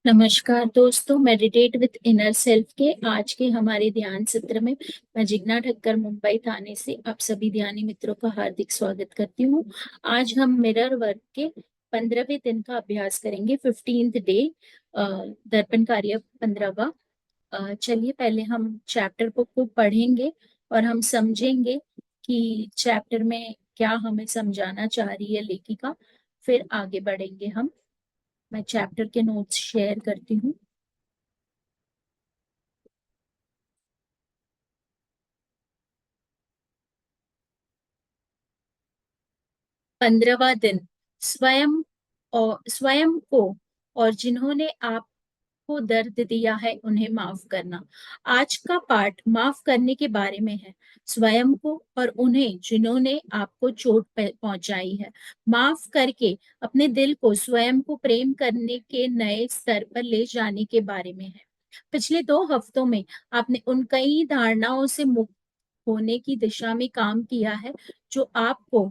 नमस्कार दोस्तों, meditate with inner self के आज के हमारे ध्यान सत्र में मैं जिग्ना ठक्कर मुंबई थाने से आप सभी ध्यानी मित्रों का हार्दिक स्वागत करती हूँ। आज हम मिरर वर्क के 15वें दिन का अभ्यास करेंगे, 15th डे, दर्पण कार्य 15वां। चलिए पहले हम चैप्टर को पढ़ेंगे और हम समझेंगे कि चैप्टर में क्या हमें समझाना चाह रही है लेखिका। फिर आगे बढ़ेंगे हम। मैं चैप्टर के नोट्स शेयर करती हूँ। 15वां दिन, स्वयं और स्वयं को और जिन्होंने आपको दर्द दिया है उन्हें माफ करना। आज का पाठ माफ करने के बारे में है। स्वयं को और उन्हें जिन्होंने आपको चोट पहुंचाई है माफ करके अपने दिल को स्वयं को प्रेम करने के नए स्तर पर ले जाने के बारे में है। पिछले 2 हफ्तों में आपने उन कई धारणाओं से मुक्त होने की दिशा में काम किया है जो आपको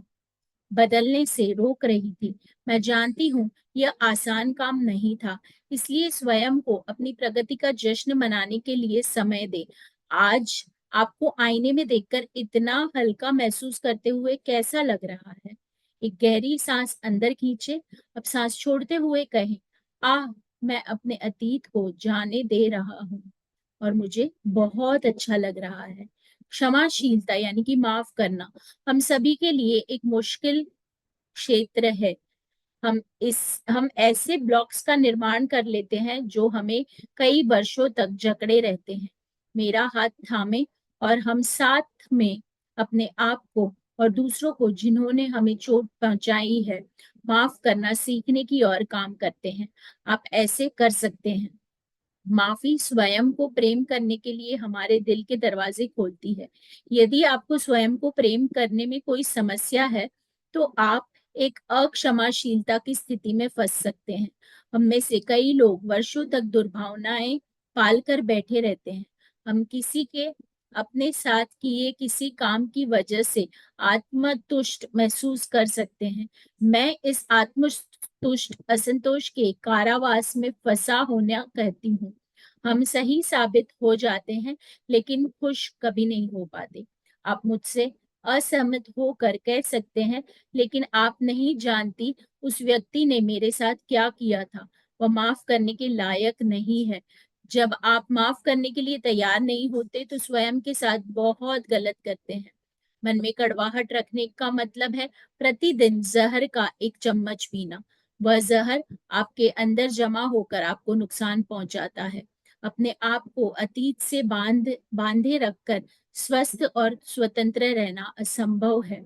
बदलने से रोक रही थी। मैं जानती हूँ यह आसान काम नहीं था, इसलिए स्वयं को अपनी प्रगति का जश्न मनाने के लिए समय दे। आज आपको आईने में देखकर इतना हल्का महसूस करते हुए कैसा लग रहा है? एक गहरी सांस अंदर खींचे। अब सांस छोड़ते हुए कहें, आह, मैं अपने अतीत को जाने दे रहा हूँ और मुझे बहुत अच्छा लग रहा है। क्षमाशीलता यानी कि माफ करना हम सभी के लिए एक मुश्किल क्षेत्र है। हम ऐसे ब्लॉक्स का निर्माण कर लेते हैं जो हमें कई वर्षों तक जकड़े रहते हैं। मेरा हाथ थामे और हम साथ में अपने आप को और दूसरों को जिन्होंने हमें चोट पहुंचाई है माफ करना सीखने की ओर काम करते हैं। आप ऐसे कर सकते हैं। माफी स्वयं को प्रेम करने के लिए हमारे दिल के दरवाजे खोलती है। यदि आपको स्वयं को प्रेम करने में कोई समस्या है तो आप एक अक्षमाशीलता की स्थिति में फंस सकते हैं। हम में से कई लोग वर्षों तक दुर्भावनाएं पाल कर बैठे रहते हैं। हम किसी के अपने साथ किए किसी काम की वजह से आत्मतुष्ट महसूस कर सकते हैं। मैं इस आत्मतुष्ट असंतोष के कारावास में फंसा होना कहती हूँ। हम सही साबित हो जाते हैं लेकिन खुश कभी नहीं हो पाते। आप मुझसे असहमत होकर कह सकते हैं, लेकिन आप नहीं जानती उस व्यक्ति ने मेरे साथ क्या किया था। वह माफ करने के लायक नहीं है। जब आप माफ करने के लिए तैयार नहीं होते तो स्वयं के साथ बहुत गलत करते हैं। मन में कड़वाहट रखने का मतलब है प्रतिदिन जहर का एक चम्मच पीना। वह जहर आपके अंदर जमा होकर आपको नुकसान पहुंचाता है। अपने आप को अतीत से बांधे रखकर स्वस्थ और स्वतंत्र रहना असंभव है।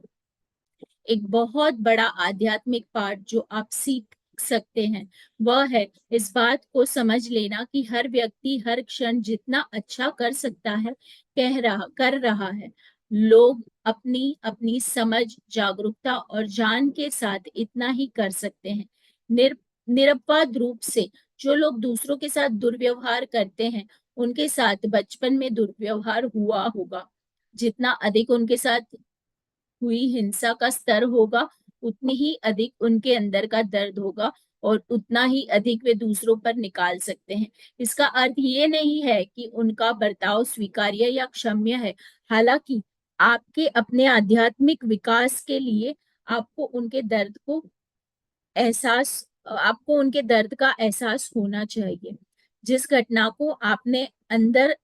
एक बहुत बड़ा आध्यात्मिक पाठ जो आप सीख सकते हैं वह है इस बात को समझ लेना कि हर व्यक्ति हर क्षण जितना अच्छा कर सकता है कर रहा है। लोग अपनी अपनी समझ, जागरूकता और जान के साथ इतना ही कर सकते हैं। निरपवाद रूप से जो लोग दूसरों के साथ दुर्व्यवहार करते हैं उनके साथ बचपन में दुर्व्यवहार हुआ होगा। जितना अधिक उनके साथ हुई हिंसा का स्तर होगा उतनी ही अधिक उनके अंदर का दर्द होगा और उतना ही अधिक वे दूसरों पर निकाल सकते हैं। इसका अर्थ ये नहीं है कि उनका बर्ताव स्वीकार्य या क्षम्य है। हालांकि आपके अपने आध्यात्मिक विकास के लिए आपको उनके दर्द को आपको उनके दर्द का एहसास होना चाहिए। जिस घटना को आपने अंदर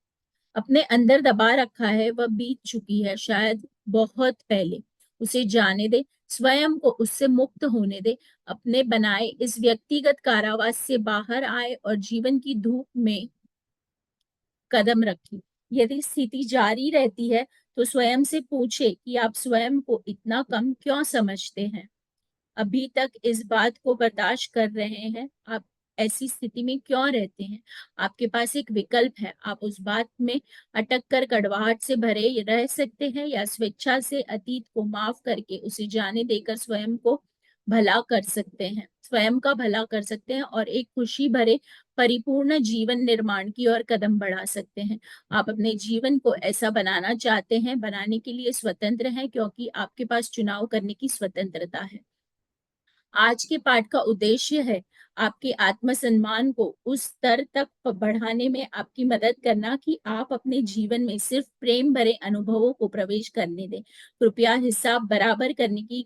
अपने अंदर दबा रखा है वह बीत चुकी है, शायद बहुत पहले। उसे जाने दे, स्वयं को उससे मुक्त होने दे। अपने बनाए इस व्यक्तिगत कारावास से बाहर आए और जीवन की धूप में कदम रखें। यदि स्थिति जारी रहती है तो स्वयं से पूछे कि आप स्वयं को इतना कम क्यों समझते हैं, अभी तक इस बात को बर्दाश्त कर रहे हैं। आप ऐसी स्थिति में क्यों रहते हैं? आपके पास एक विकल्प है। आप उस बात में अटक कर कड़वाहट से भरे रह सकते हैं या स्वेच्छा से अतीत को माफ करके उसे जाने देकर स्वयं का भला कर सकते हैं और एक खुशी भरे परिपूर्ण जीवन निर्माण की ओर कदम बढ़ा सकते हैं। आप अपने जीवन को ऐसा बनाना चाहते हैं, बनाने के लिए स्वतंत्र हैं क्योंकि आपके पास चुनाव करने की स्वतंत्रता है। आज के पाठ का उद्देश्य है आपके आत्मसम्मान को उस स्तर तक बढ़ाने में आपकी मदद करना कि आप अपने जीवन में सिर्फ प्रेम भरे अनुभवों को प्रवेश करने दें। कृपया हिसाब बराबर करने की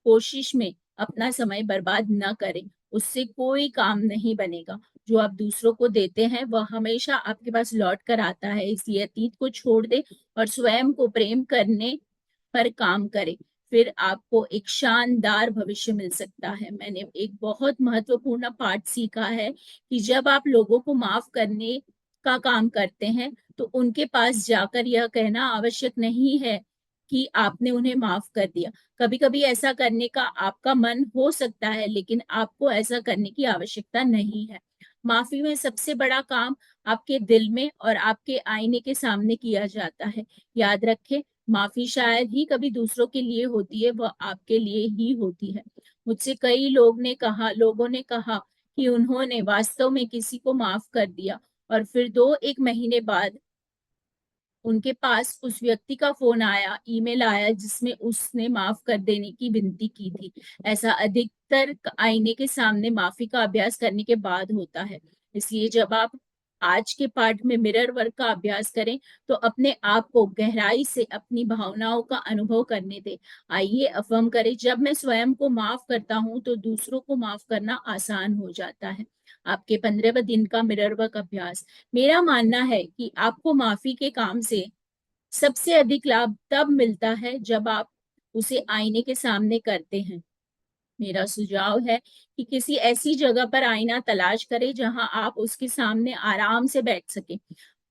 कोशिश में अपना समय बर्बाद न करें। उससे कोई काम नहीं बनेगा। जो आप दूसरों को देते हैं, वह हमेशा आपके पास लौट कर आता है। इसलिए अतीत को छोड़ दें और स्वयं को प्रेम करने पर काम करें। फिर आपको एक शानदार भविष्य मिल सकता है। मैंने एक बहुत महत्वपूर्ण पाठ सीखा है कि जब आप लोगों को माफ करने का काम करते हैं, तो उनके पास जाकर यह कहना आवश्यक नहीं है कि आपने उन्हें माफ कर दिया। कभी-कभी ऐसा करने का आपका मन हो सकता है, लेकिन आपको ऐसा करने की आवश्यकता नहीं है। माफी में सबसे बड़ा काम आपके दिल में और आपके आईने के सामने किया जाता है। याद रखें, माफी शायद ही कभी दूसरों के लिए होती है, वह आपके लिए ही होती है। मुझसे कई लोगों ने कहा कि उन्होंने वास्तव में किसी को माफ कर दिया और फिर 2-1 महीने बाद उनके पास उस व्यक्ति का फ़ोन आया, ईमेल आया जिसमें उसने माफ़ कर देने की विनती की थी। ऐसा अधिकतर आईने के सामने माफ़ी का अभ्यास करने के बाद होता है। इसलिए जब आप आज के पाठ में मिरर वर्क का अभ्यास करें, तो अपने आप को गहराई से अपनी भावनाओं का अनुभव करने दें। आइए अफ़र्म करें, जब मैं स्वयं को माफ़ करता हूँ, तो दूसरों को माफ़ करना आसान हो जाता है। आपके 15वें दिन का मिरर वर्क अभ्यास। मेरा मानना है कि आपको माफी के काम से सबसे अधिक लाभ तब मिलता है जब आप उसे आईने के सामने करते हैं। मेरा सुझाव है कि किसी ऐसी जगह पर आईना तलाश करें जहां आप उसके सामने आराम से बैठ सकें।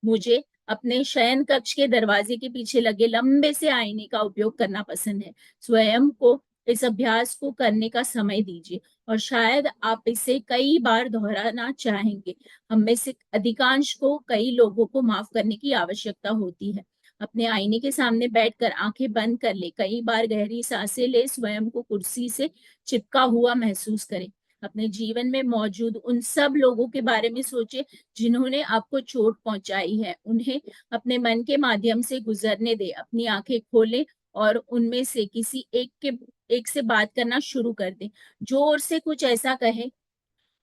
मुझे अपने शयन कक्ष के दरवाजे के पीछे लगे लंबे से आईने का उपयोग करना पसंद है। स्वयं को इस अभ्यास को करने का समय दीजिए और शायद आप इसे कई बार दोहराना चाहेंगे। हम में से अधिकांश को कई लोगों को माफ करने की आवश्यकता होती है। अपने आईने के सामने बैठकर आंखें बंद कर ले, कई बार गहरी सांसें ले, स्वयं को कुर्सी से चिपका हुआ महसूस करें। अपने जीवन में मौजूद उन सब लोगों के बारे में सोचें जिन्होंने आपको चोट पहुंचाई है। उन्हें अपने मन के माध्यम से गुजरने दें। अपनी आंखें खोलें और उनमें से किसी एक से बात करना शुरू कर दें। जोर से कुछ ऐसा कहें,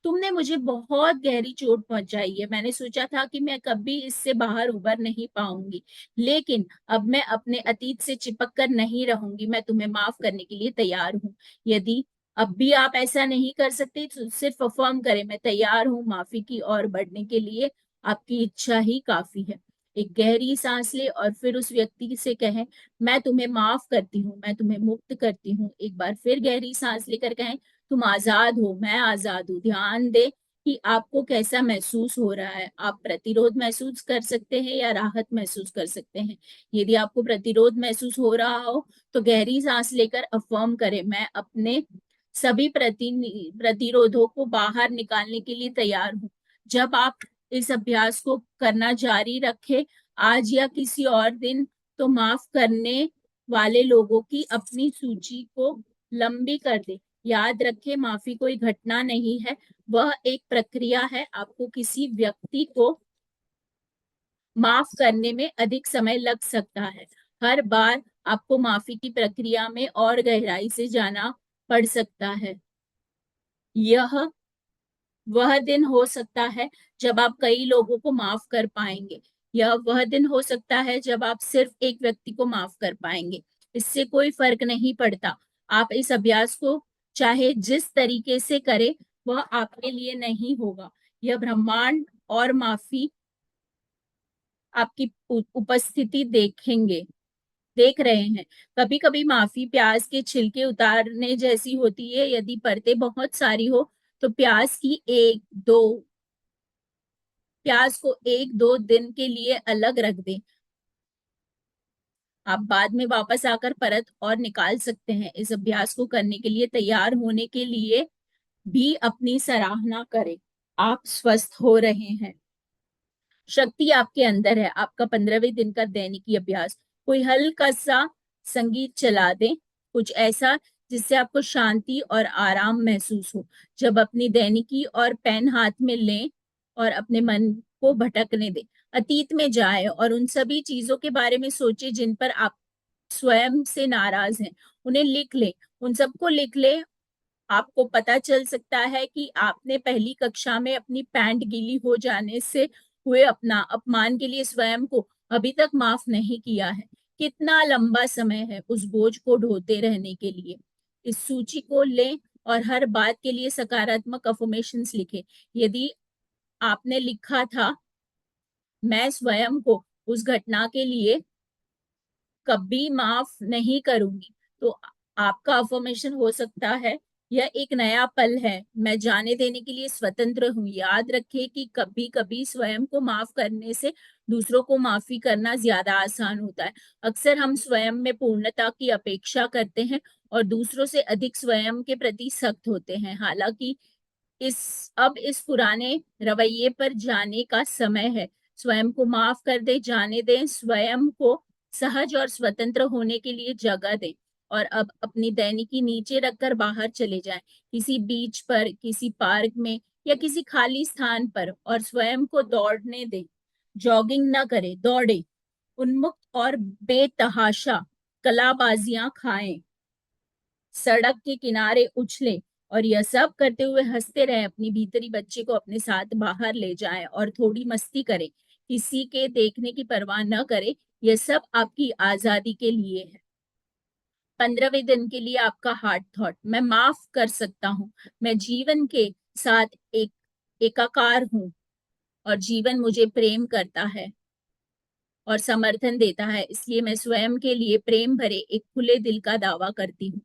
तुमने मुझे बहुत गहरी चोट पहुंचाई है। मैंने सोचा था कि मैं कभी इससे बाहर उबर नहीं पाऊंगी, लेकिन अब मैं अपने अतीत से चिपक कर नहीं रहूंगी। मैं तुम्हें माफ करने के लिए तैयार हूँ। यदि अब भी आप ऐसा नहीं कर सकते, तो सिर्फ अफर्म करें, मैं तैयार हूँ। माफी की ओर बढ़ने के लिए आपकी इच्छा ही काफी है। एक गहरी सांस ले और फिर उस व्यक्ति से कहें, मैं तुम्हें माफ करती हूँ, मैं तुम्हें मुक्त करती हूँ। एक बार फिर गहरी सांस लेकर कहें, तुम आजाद हो, मैं आजाद हूँ। ध्यान दे कि आपको कैसा महसूस हो रहा है। आप प्रतिरोध महसूस कर सकते हैं या राहत महसूस कर सकते हैं। यदि आपको प्रतिरोध महसूस हो रहा हो, तो गहरी सांस लेकर अफर्म करें, मैं अपने सभी प्रतिरोधों को बाहर निकालने के लिए तैयार हूँ। जब आप इस अभ्यास को करना जारी रखें, आज या किसी और दिन, तो माफ करने वाले लोगों की अपनी सूची को लंबी कर दे। याद रखें, माफी कोई घटना नहीं है, वह एक प्रक्रिया है। आपको किसी व्यक्ति को माफ करने में अधिक समय लग सकता है। हर बार आपको माफी की प्रक्रिया में और गहराई से जाना पड़ सकता है। यह वह दिन हो सकता है जब आप कई लोगों को माफ कर पाएंगे। यह वह दिन हो सकता है जब आप सिर्फ एक व्यक्ति को माफ कर पाएंगे। इससे कोई फर्क नहीं पड़ता। आप इस अभ्यास को चाहे जिस तरीके से करें, वह आपके लिए नहीं होगा। यह ब्रह्मांड और माफी आपकी उपस्थिति देख रहे हैं। कभी कभी माफी प्याज के छिलके उतारने जैसी होती है। यदि परतें बहुत सारी हो, तो प्याज को 1-2 दिन के लिए अलग रख दें। आप बाद में वापस आकर परत और निकाल सकते हैं। इस अभ्यास को करने के लिए तैयार होने के लिए भी अपनी सराहना करें। आप स्वस्थ हो रहे हैं। शक्ति आपके अंदर है। आपका 15वें दिन का दैनिकी अभ्यास। कोई हल्का सा संगीत चला दें, कुछ ऐसा जिससे आपको शांति और आराम महसूस हो। जब अपनी दैनिकी और पेन हाथ में लें और अपने मन को भटकने दें, अतीत में जाएं और उन सभी चीजों के बारे में सोचें जिन पर आप स्वयं से नाराज हैं। उन्हें लिख लें, उन सबको लिख लें आपको पता चल सकता है कि आपने पहली कक्षा में अपनी पैंट गीली हो जाने से हुए अपना अपमान के लिए स्वयं को अभी तक माफ नहीं किया है। कितना लंबा समय है उस बोझ को ढोते रहने के लिए। इस सूची को लें और हर बात के लिए सकारात्मक अफर्मेशंस लिखें। यदि आपने लिखा था, मैं स्वयं को उस घटना के लिए कभी माफ नहीं करूंगी, तो आपका अफर्मेशन हो सकता है, यह एक नया पल है, मैं जाने देने के लिए स्वतंत्र हूँ। याद रखें कि कभी कभी स्वयं को माफ करने से दूसरों को माफी करना ज्यादा आसान होता है। अक्सर हम स्वयं में पूर्णता की अपेक्षा करते हैं और दूसरों से अधिक स्वयं के प्रति सख्त होते हैं। हालांकि इस पुराने रवैये पर जाने का समय है। स्वयं को माफ कर दे, जाने दें, स्वयं को सहज और स्वतंत्र होने के लिए जगह दें। और अब अपनी दैनिकी नीचे रखकर बाहर चले जाएं, किसी बीच पर, किसी पार्क में या किसी खाली स्थान पर, और स्वयं को दौड़ने दें। जॉगिंग न करें, दौड़े, उन्मुक्त और बेतहाशा कलाबाजियां खाएं, सड़क के किनारे उछले, और यह सब करते हुए हंसते रहे। अपनी भीतरी बच्चे को अपने साथ बाहर ले जाएं और थोड़ी मस्ती करें, किसी के देखने की परवाह न करें। यह सब आपकी आजादी के लिए है। 15वें दिन के लिए आपका हार्ट थॉट, मैं माफ कर सकता हूँ, मैं जीवन के साथ एक एकाकार हूँ और जीवन मुझे प्रेम करता है और समर्थन देता है, इसलिए मैं स्वयं के लिए प्रेम भरे एक खुले दिल का दावा करती हूँ।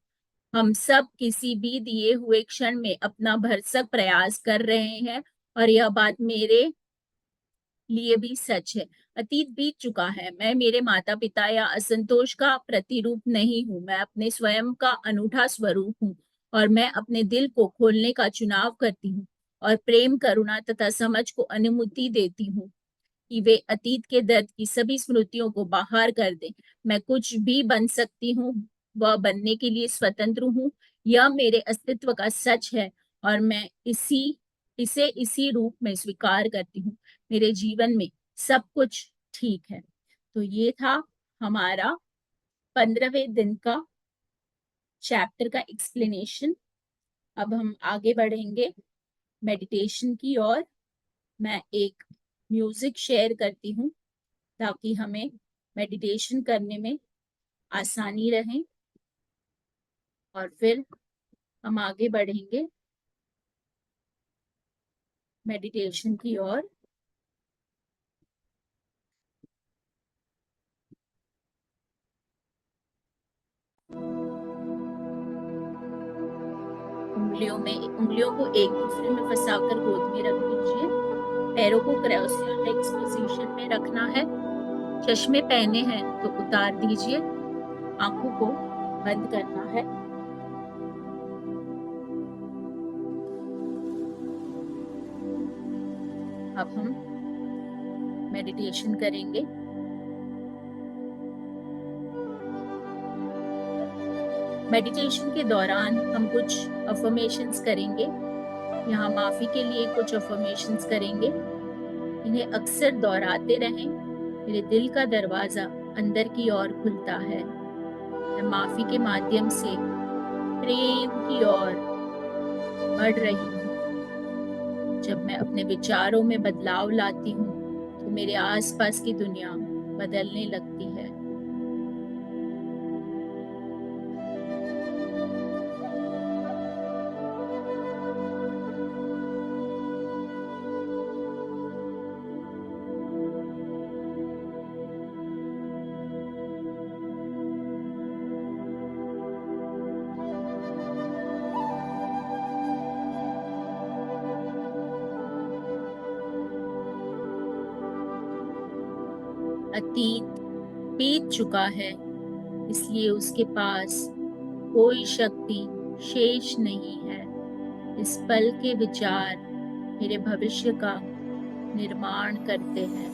हम सब किसी भी दिए हुए क्षण में अपना भरसक प्रयास कर रहे हैं और यह बात मेरे लिए भी सच है। अतीत बीत चुका है, मैं मेरे माता पिता या असंतोष का प्रतिरूप नहीं हूँ। मैं अपने स्वयं का अनूठा स्वरूप हूँ और मैं अपने दिल को खोलने का चुनाव करती हूँ और प्रेम, करुणा तथा समझ को अनुमति देती हूँ कि वे अतीत के दर्द की सभी स्मृतियों को बाहर कर दें। मैं कुछ भी बन सकती हूँ, वह बनने के लिए स्वतंत्र हूँ। यह मेरे अस्तित्व का सच है और मैं इसे इसी रूप में स्वीकार करती हूँ। मेरे जीवन में सब कुछ ठीक है। तो ये था हमारा 15वें दिन का चैप्टर का एक्सप्लेनेशन। अब हम आगे बढ़ेंगे मेडिटेशन की ओर। मैं एक म्यूजिक शेयर करती हूँ ताकि हमें मेडिटेशन करने में आसानी रहे, और फिर हम आगे बढ़ेंगे मेडिटेशन की ओर। उंगलियों को एक दूसरे में फंसाकर गोद में रख लीजिए। पैरों को क्रॉस या लेग्स पोजीशन में रखना है। चश्मे पहने हैं तो उतार दीजिए। आंखों को बंद करना है। अब हम मेडिटेशन करेंगे। मेडिटेशन के दौरान हम कुछ अफर्मेशंस करेंगे। यहाँ माफी के लिए कुछ अफर्मेशंस करेंगे। इन्हें अक्सर दोहराते रहें। मेरे दिल का दरवाजा अंदर की ओर खुलता है। मैं माफी के माध्यम से प्रेम की ओर बढ़ रही हूँ। जब मैं अपने विचारों में बदलाव लाती हूँ तो मेरे आसपास की दुनिया बदलने लगती है। अतीत बीत चुका है, इसलिए उसके पास कोई शक्ति शेष नहीं है। इस पल के विचार मेरे भविष्य का निर्माण करते हैं।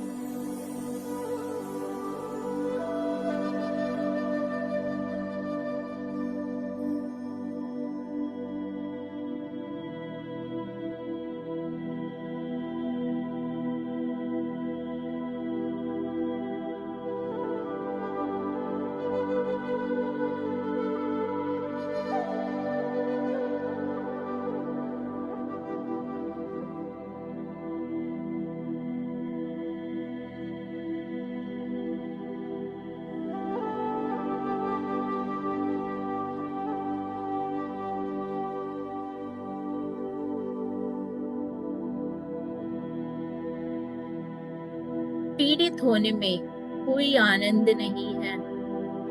पीड़ित होने में कोई आनंद नहीं है।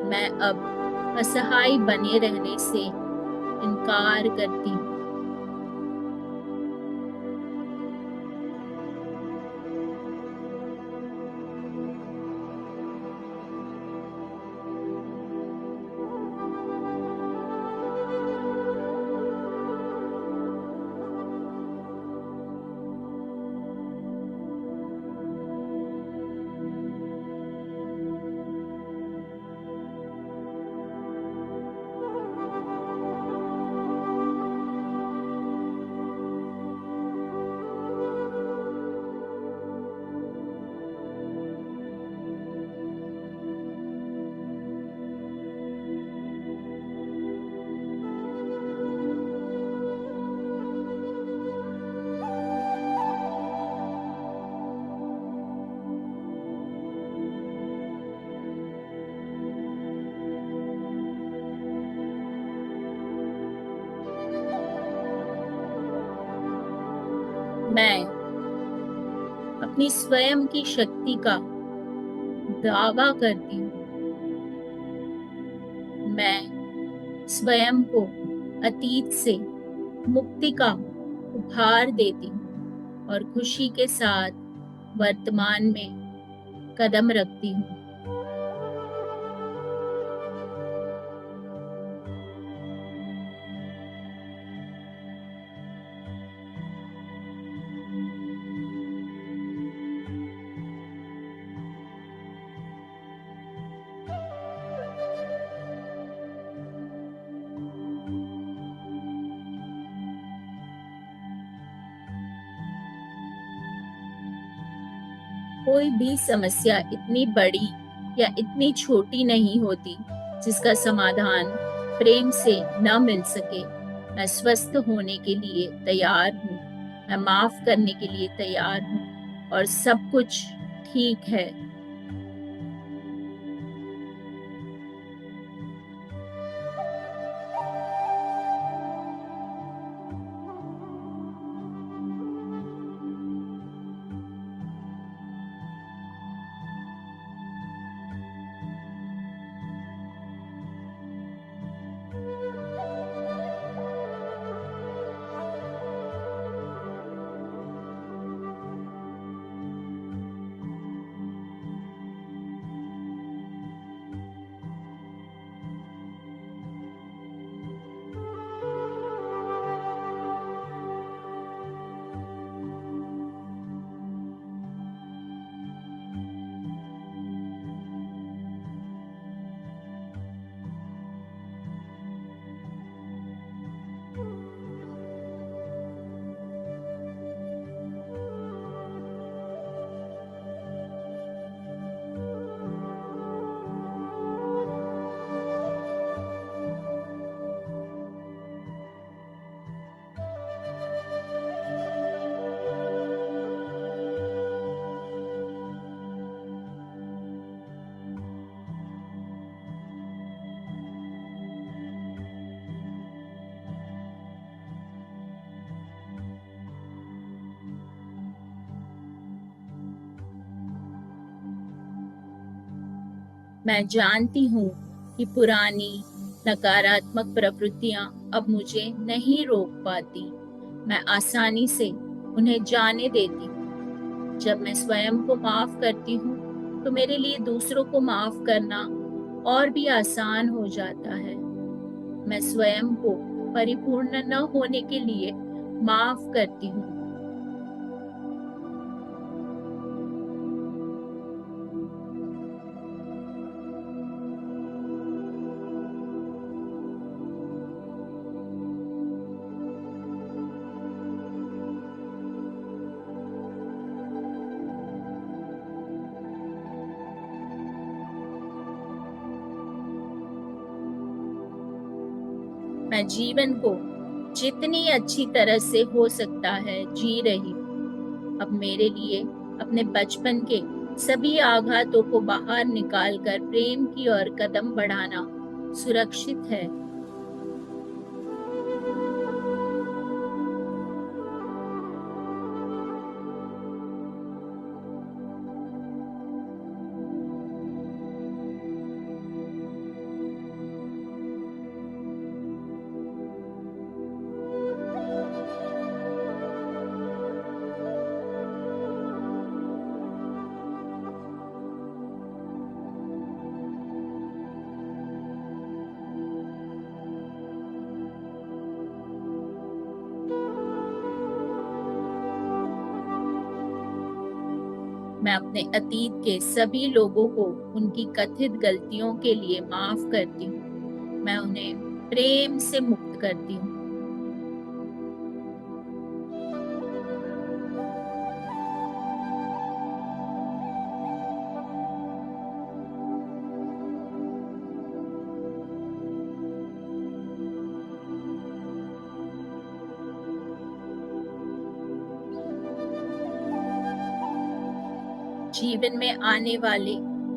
मैं अब असहाय बने रहने से इनकार करती हूँ। मैं अपनी स्वयं की शक्ति का दावा करती हूँ। मैं स्वयं को अतीत से मुक्ति का उपहार देती हूँ और खुशी के साथ वर्तमान में कदम रखती हूँ। कोई भी समस्या इतनी बड़ी या इतनी छोटी नहीं होती जिसका समाधान प्रेम से न मिल सके। मैं स्वस्थ होने के लिए तैयार हूँ। मैं माफ करने के लिए तैयार हूँ और सब कुछ ठीक है। मैं जानती हूँ कि पुरानी नकारात्मक प्रवृत्तियां अब मुझे नहीं रोक पाती। मैं आसानी से उन्हें जाने देती हूँ। जब मैं स्वयं को माफ करती हूँ, तो मेरे लिए दूसरों को माफ करना और भी आसान हो जाता है। मैं स्वयं को परिपूर्ण न होने के लिए माफ करती हूँ। मैं जीवन को जितनी अच्छी तरह से हो सकता है जी रही हूँ। अब मेरे लिए अपने बचपन के सभी आघातों को बाहर निकालकर प्रेम की ओर कदम बढ़ाना सुरक्षित है। मैं अपने अतीत के सभी लोगों को उनकी कथित गलतियों के लिए माफ करती हूँ। मैं उन्हें प्रेम से मुक्त करती हूँ। जीवन में आने वाले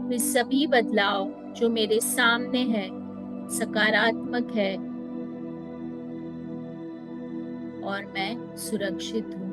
वे सभी बदलाव जो मेरे सामने है सकारात्मक है और मैं सुरक्षित हूँ।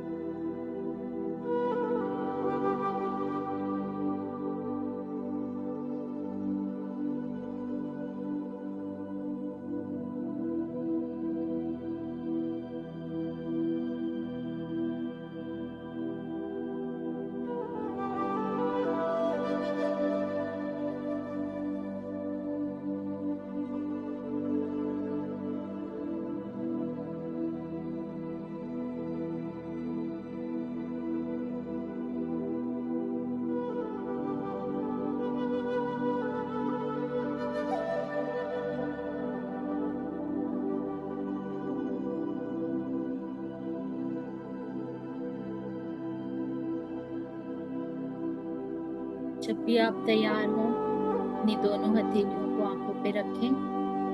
जब भी आप तैयार हो अपनी दोनों हथेलियों को आंखों पे रखें,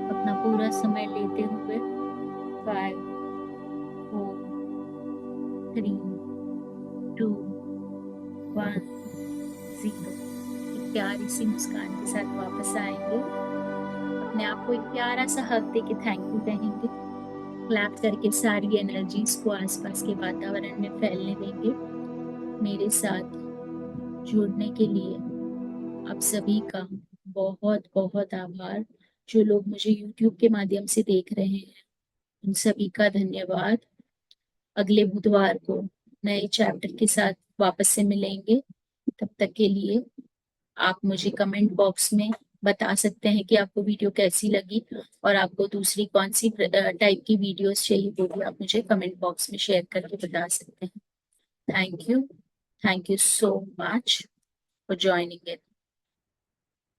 अपना पूरा समय लेते हुए 5 4 3 2 1 0 एक प्यारी सी मुस्कान के साथ वापस आएंगे। अपने आप को एक प्यारा सा हक दे के थैंक यू कहेंगे। क्लैप करके सारी एनर्जीज को आसपास के वातावरण में फैलने देंगे। मेरे साथ जुड़ने के लिए आप सभी का बहुत बहुत आभार। जो लोग मुझे YouTube के माध्यम से देख रहे हैं उन सभी का धन्यवाद। अगले बुधवार को नए चैप्टर के साथ वापस से मिलेंगे। तब तक के लिए आप मुझे कमेंट बॉक्स में बता सकते हैं कि आपको वीडियो कैसी लगी और आपको दूसरी कौन सी टाइप की वीडियोस चाहिए, वो भी आप मुझे कमेंट बॉक्स में शेयर करके बता सकते हैं। Thank you so much for joining in.